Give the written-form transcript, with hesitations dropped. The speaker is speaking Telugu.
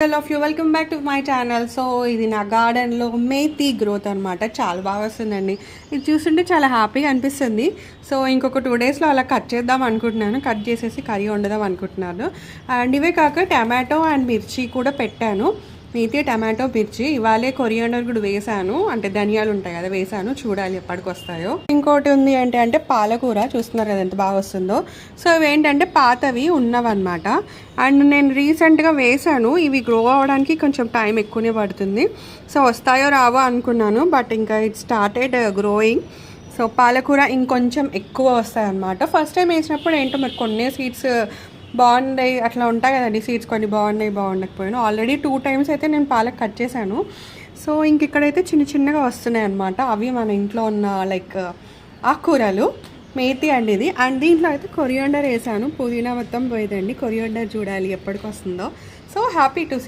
All of you welcome back to my channel. So ఇది నా గార్డెన్లో మేతి గ్రోత్ అనమాట. చాలా బాగా వస్తుందండి. ఇది చూస్తుంటే చాలా హ్యాపీగా అనిపిస్తుంది. సో ఇంకొక 2 డేస్లో అలా కట్ చేద్దాం అనుకుంటున్నాను. కట్ చేసేసి కర్రీ వండుదాం అనుకుంటున్నాను. అండ్ ఇవే కాక టమాటో అండ్ మిర్చి కూడా పెట్టాను. మేతి, టమాటో, మిర్చి. ఇవాళే కొరియాండర్ కూడా వేసాను, అంటే ధనియాలు ఉంటాయి కదా, వేసాను. చూడాలి ఎప్పటికి వస్తాయో. ఇంకోటి ఉంది అంటే పాలకూర. చూస్తున్నారు కదా ఎంత బాగా వస్తుందో. సో ఇవి ఏంటంటే పాతవి ఉన్నవన్నమాట. అండ్ నేను రీసెంట్గా వేసాను. ఇవి గ్రో అవ్వడానికి కొంచెం టైం ఎక్కువనే పడుతుంది. సో వస్తాయో రావో అనుకున్నాను, బట్ ఇంకా ఇట్ స్టార్టెడ్ గ్రోయింగ్. సో పాలకూర ఇంకొంచెం ఎక్కువ వస్తాయి అన్నమాట. ఫస్ట్ టైం వేసినప్పుడు ఏంటో మరి కొన్ని సీడ్స్ బాగున్నాయి అట్లా ఉంటాయి కదండి. సీడ్స్ కొన్ని బాగున్నాయి, బాగుండకపోయాను. ఆల్రెడీ 2 టైమ్స్ అయితే నేను పాలక్ కట్ చేశాను. సో ఇంక ఇక్కడైతే చిన్న చిన్నగా వస్తున్నాయి అనమాట. అవి మన ఇంట్లో ఉన్న లైక్ ఆకుకూరలు. మేతి అండి ఇది. అండ్ దీంట్లో అయితే కొరియాండర్ వేసాను. పుదీనా మొత్తం పోయేదండి. కొరియాండర్ చూడాలి ఎప్పటికి వస్తుందో. So happy to see.